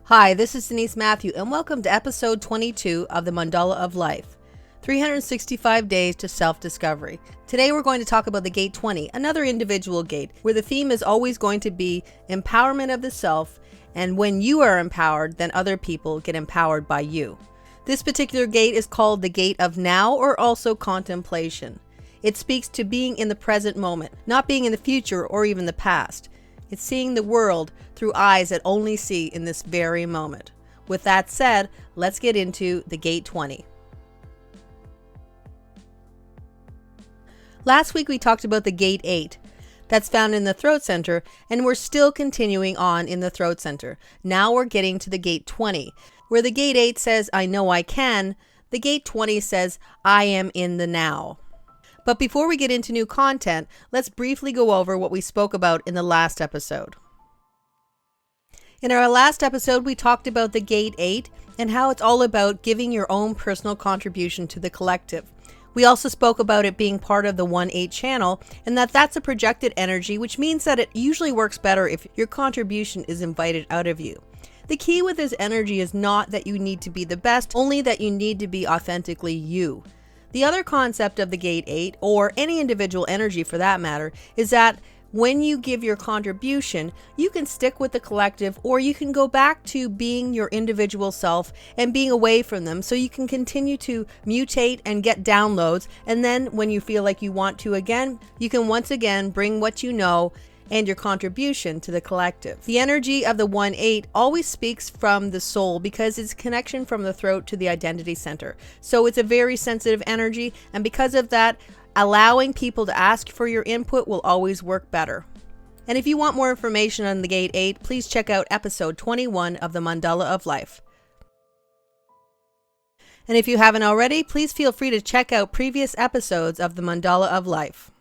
Hi, this is Denise Matthew, and welcome to episode 22 of the Mandala of Life, 365 Days to Self-Discovery. Today we're going to talk about the Gate 20, another individual gate, where the theme is always going to be empowerment of the self, and when you are empowered, then other people get empowered by you. This particular gate is called the Gate of Now, or also contemplation. It speaks to being in the present moment, not being in the future or even the past. It's seeing the world through eyes that only see in this very moment. With that said, let's get into the Gate 20. Last week we talked about the Gate 8. That's found in the throat center, and we're still continuing on in the throat center. Now we're getting to the Gate 20, where the Gate 8 says, I know I can. The Gate 20 says, I am in the now. But before we get into new content, let's briefly go over what we spoke about in the last episode. In our last episode, we talked about the Gate 8 and how it's all about giving your own personal contribution to the collective. We also spoke about it being part of the 1-8 channel, and that's a projected energy, which means that it usually works better if your contribution is invited out of you. The key with this energy is not that you need to be the best, only that you need to be authentically you. The other concept of the Gate 8, or any individual energy for that matter, is that when you give your contribution, you can stick with the collective, or you can go back to being your individual self and being away from them, so you can continue to mutate and get downloads, and then when you feel like you want to again, you can once again bring what you know and your contribution to the collective. The energy of the 1-8 always speaks from the soul because it's connection from the throat to the identity center. So it's a very sensitive energy, and because of that, allowing people to ask for your input will always work better. And if you want more information on the Gate 8, please check out episode 21 of the Mandala of Life. And if you haven't already, please feel free to check out previous episodes of the Mandala of Life.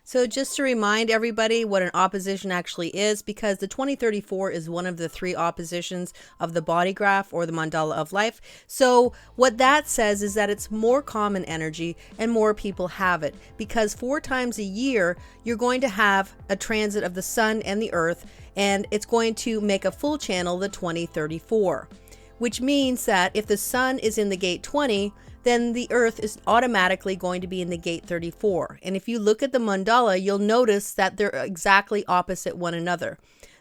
So just to remind everybody what an opposition actually is, because the 2034 is one of the 3 oppositions of the body graph or the Mandala of Life. So what that says is that it's more common energy and more people have it, because 4 times a year you're going to have a transit of the sun and the earth, and it's going to make a full channel, the 2034, which means that if the sun is in the Gate 20, then the earth is automatically going to be in the Gate 34. And if you look at the mandala, you'll notice that they're exactly opposite one another.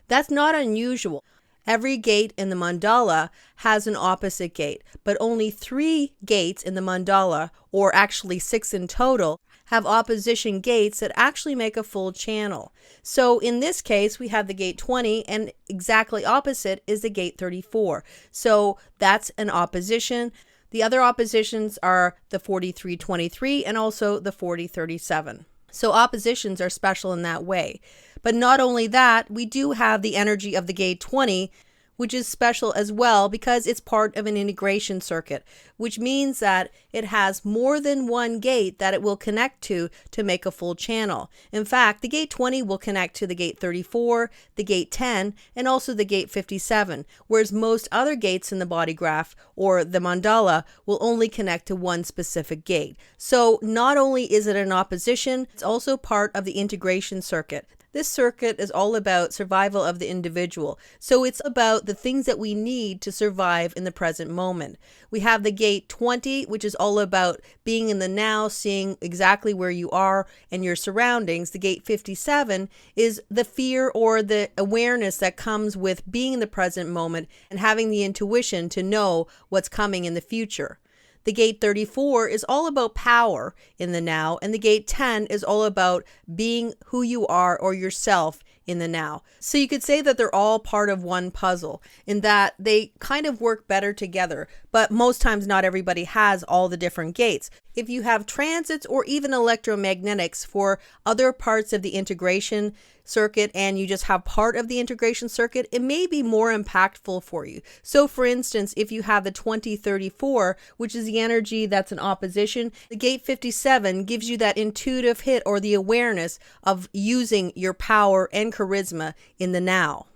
That's not unusual. Every gate in the mandala has an opposite gate, but only 3 gates in the mandala, or actually 6 in total, have opposition gates that actually make a full channel. So in this case, we have the Gate 20, and exactly opposite is the Gate 34. So that's an opposition. The other oppositions are the 4323 and also the 4037. So oppositions are special in that way. But not only that, we do have the energy of the Gate 20, which is special as well because it's part of an integration circuit, which means that it has more than one gate that it will connect to make a full channel. In fact, the Gate 20 will connect to the Gate 34, the Gate 10, and also the Gate 57, whereas most other gates in the body graph or the mandala will only connect to one specific gate. So not only is it an opposition, it's also part of the integration circuit. This circuit is all about survival of the individual. So it's about the things that we need to survive in the present moment. We have the Gate 20, which is all about being in the now, seeing exactly where you are and your surroundings. The Gate 57 is the fear or the awareness that comes with being in the present moment and having the intuition to know what's coming in the future. The Gate 34 is all about power in the now, and the Gate 10 is all about being who you are or yourself in the now. So you could say that they're all part of one puzzle in that they kind of work better together, but most times not everybody has all the different gates. If you have transits or even electromagnetics for other parts of the integration circuit and you just have part of the integration circuit, it may be more impactful for you. So for instance, if you have the 2034, which is the energy that's in opposition, the Gate 57 gives you that intuitive hit or the awareness of using your power and charisma in the now.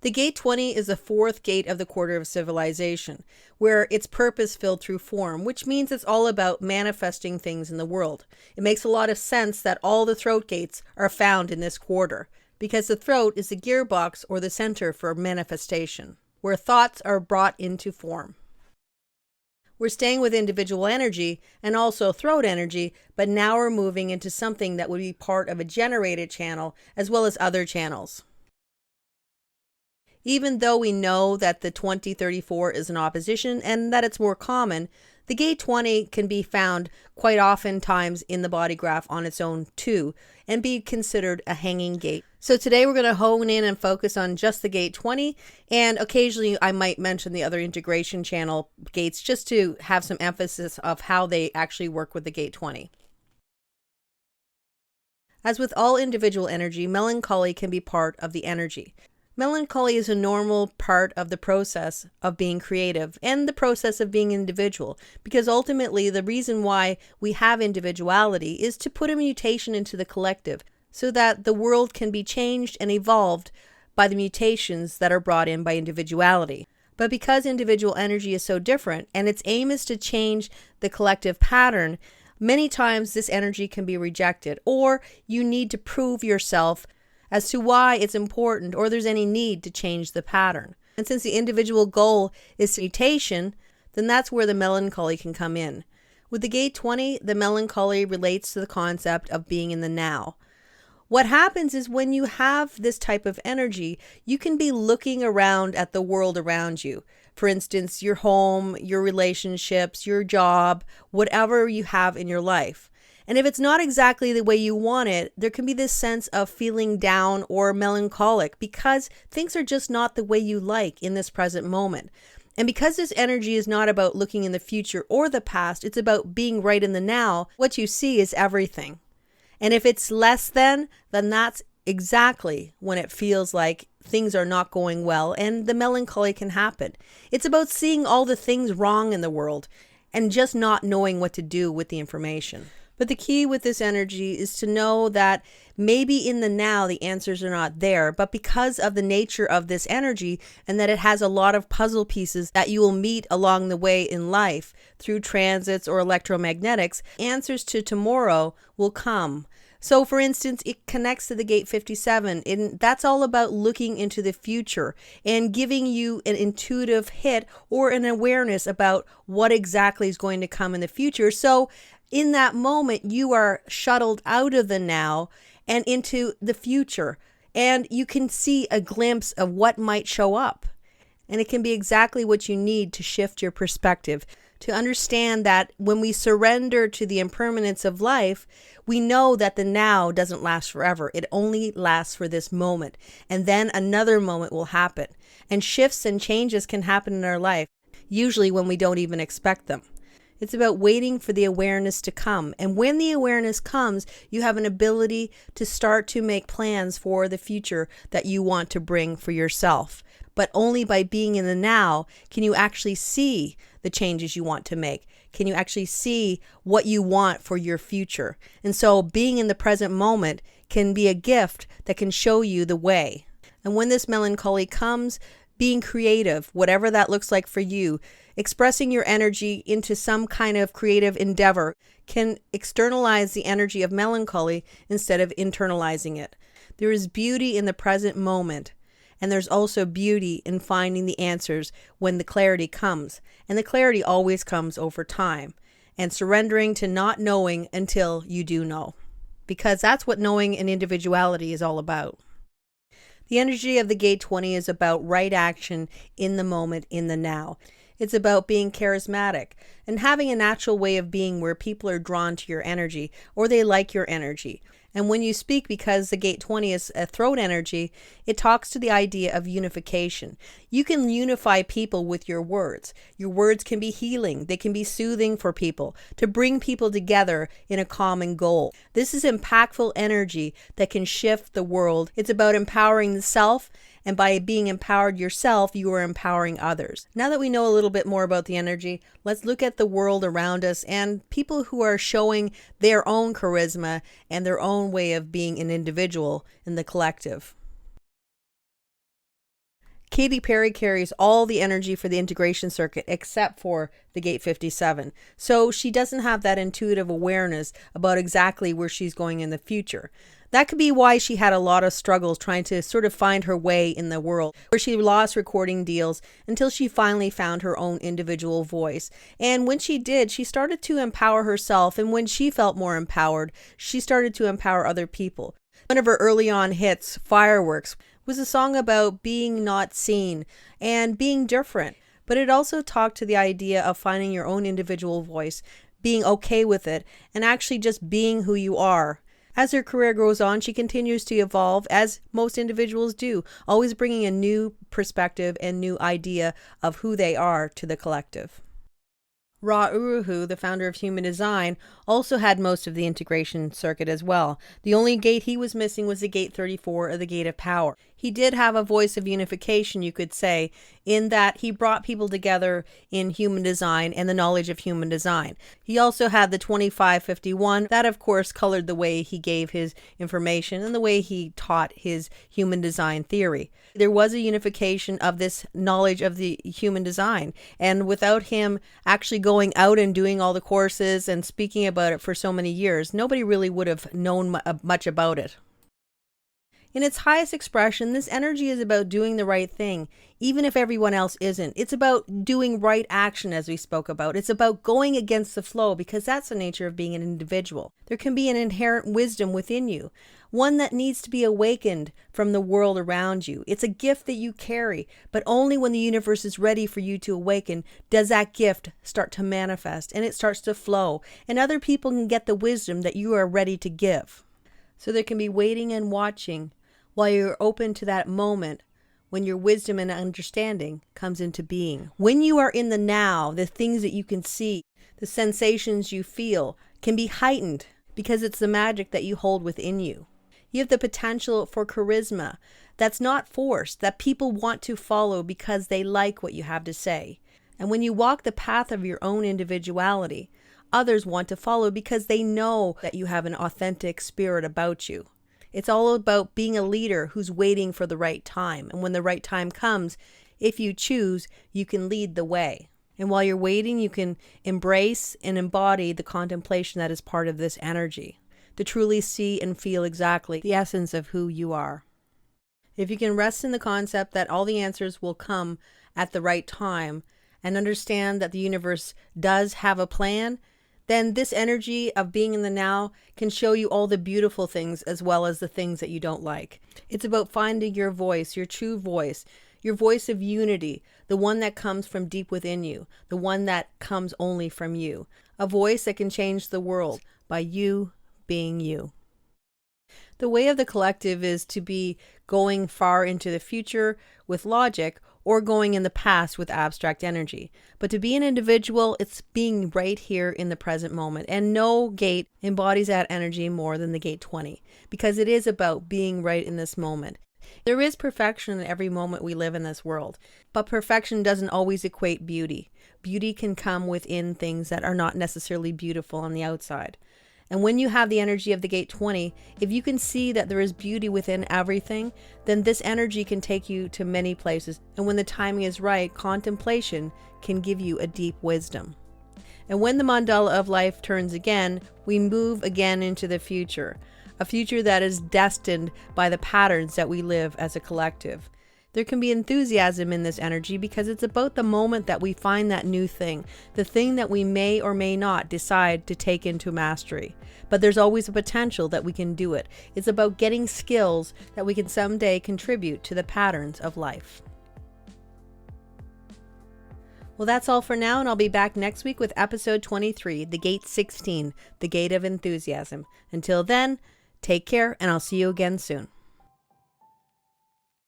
The Gate 20 is the 4th gate of the quarter of civilization, where it's purpose-filled through form, which means it's all about manifesting things in the world. It makes a lot of sense that all the throat gates are found in this quarter. because the throat is the gearbox or the center for manifestation, where thoughts are brought into form. We're staying with individual energy and also throat energy, but now we're moving into something that would be part of a generated channel as well as other channels. Even though we know that the 2034 is an opposition and that it's more common, the gate 20 can be found quite oftentimes in the body graph on its own too, and be considered a hanging gate. So today we're going to hone in and focus on just the gate 20, and occasionally I might mention the other integration channel gates just to have some emphasis of how they actually work with the gate 20. As with all individual energy, melancholy can be part of the energy. Melancholy is a normal part of the process of being creative and the process of being individual, because ultimately the reason why we have individuality is to put a mutation into the collective so that the world can be changed and evolved by the mutations that are brought in by individuality. But because individual energy is so different and its aim is to change the collective pattern, many times this energy can be rejected, or you need to prove yourself as to why it's important or there's any need to change the pattern. And since the individual goal is mutation, then that's where the melancholy can come in. With the gate 20, the melancholy relates to the concept of being in the now. What happens is when you have this type of energy, you can be looking around at the world around you. For instance, your home, your relationships, your job, whatever you have in your life. And if it's not exactly the way you want it, there can be this sense of feeling down or melancholic because things are just not the way you like in this present moment. And because this energy is not about looking in the future or the past, it's about being right in the now, what you see is everything. And if it's less than, then that's exactly when it feels like things are not going well and the melancholy can happen. It's about seeing all the things wrong in the world and just not knowing what to do with the information. But the key with this energy is to know that maybe in the now the answers are not there, but because of the nature of this energy and that it has a lot of puzzle pieces that you will meet along the way in life through transits or electromagnetics, answers to tomorrow will come. So for instance, it connects to the gate 57, and that's all about looking into the future and giving you an intuitive hit or an awareness about what exactly is going to come in the future. So in that moment, you are shuttled out of the now and into the future, and you can see a glimpse of what might show up. And it can be exactly what you need to shift your perspective, to understand that when we surrender to the impermanence of life, we know that the now doesn't last forever. It only lasts for this moment. And then another moment will happen. And shifts and changes can happen in our life, usually when we don't even expect them. It's about waiting for the awareness to come. And when the awareness comes, you have an ability to start to make plans for the future that you want to bring for yourself. But only by being in the now can you actually see the changes you want to make. Can you actually see what you want for your future? And so being in the present moment can be a gift that can show you the way. And when this melancholy comes, being creative, whatever that looks like for you, expressing your energy into some kind of creative endeavor can externalize the energy of melancholy instead of internalizing it. There is beauty in the present moment, and there's also beauty in finding the answers when the clarity comes. And the clarity always comes over time, and surrendering to not knowing until you do know, because that's what knowing and individuality is all about. The energy of the gate 20 is about right action in the moment, in the now. It's about being charismatic and having a natural way of being where people are drawn to your energy or they like your energy. And when you speak, because the gate 20 is a throat energy, it talks to the idea of unification. You can unify people with your words. Your words can be healing. They can be soothing for people, to bring people together in a common goal. This is impactful energy that can shift the world. It's about empowering the self, and by being empowered yourself, you are empowering others. Now that we know a little bit more about the energy, let's look at the world around us and people who are showing their own charisma and their own way of being an individual in the collective. Katy Perry carries all the energy for the integration circuit except for the gate 57. So she doesn't have that intuitive awareness about exactly where she's going in the future. That could be why she had a lot of struggles trying to sort of find her way in the world, where she lost recording deals until she finally found her own individual voice. And when she did, she started to empower herself. And when she felt more empowered, she started to empower other people. One of her early on hits, Fireworks, was a song about being not seen and being different. But it also talked to the idea of finding your own individual voice, being okay with it, and actually just being who you are. As her career goes on, she continues to evolve, as most individuals do, always bringing a new perspective and new idea of who they are to the collective. Ra Uru, the founder of human design, also had most of the integration circuit as well. The only gate he was missing was the gate 34, or the gate of power. He did have a voice of unification, you could say, in that he brought people together in human design and the knowledge of human design. He also had the 2551. That, of course, colored the way he gave his information and the way he taught his human design theory. There was a unification of this knowledge of the human design. And without him actually going out and doing all the courses and speaking about it for so many years, nobody really would have known much about it. In its highest expression, this energy is about doing the right thing, even if everyone else isn't. It's about doing right action, as we spoke about. It's about going against the flow, because that's the nature of being an individual. There can be an inherent wisdom within you, one that needs to be awakened from the world around you. It's a gift that you carry, but only when the universe is ready for you to awaken does that gift start to manifest, and it starts to flow, and other people can get the wisdom that you are ready to give. So there can be waiting and watching while you're open to that moment when your wisdom and understanding comes into being. When you are in the now, the things that you can see, the sensations you feel can be heightened because it's the magic that you hold within you. You have the potential for charisma that's not forced, that people want to follow because they like what you have to say. And when you walk the path of your own individuality, others want to follow because they know that you have an authentic spirit about you. It's all about being a leader who's waiting for the right time. And when the right time comes, if you choose, you can lead the way. And while you're waiting, you can embrace and embody the contemplation that is part of this energy, to truly see and feel exactly the essence of who you are. If you can rest in the concept that all the answers will come at the right time and understand that the universe does have a plan, then this energy of being in the now can show you all the beautiful things as well as the things that you don't like. It's about finding your voice, your true voice, your voice of unity, the one that comes from deep within you, the one that comes only from you, a voice that can change the world by you being you. The way of the collective is to be going far into the future with logic, or going in the past with abstract energy. But to be an individual, it's being right here in the present moment. And no gate embodies that energy more than the gate 20, because it is about being right in this moment. There is perfection in every moment we live in this world, but perfection doesn't always equate beauty. Beauty can come within things that are not necessarily beautiful on the outside. And when you have the energy of the gate 20, if you can see that there is beauty within everything, then this energy can take you to many places. And when the timing is right, contemplation can give you a deep wisdom. And when the mandala of life turns again, we move again into the future, a future that is destined by the patterns that we live as a collective. There can be enthusiasm in this energy because it's about the moment that we find that new thing, the thing that we may or may not decide to take into mastery. But there's always a potential that we can do it. It's about getting skills that we can someday contribute to the patterns of life. Well, that's all for now, and I'll be back next week with episode 23, the gate 16, the gate of enthusiasm. Until then, take care, and I'll see you again soon.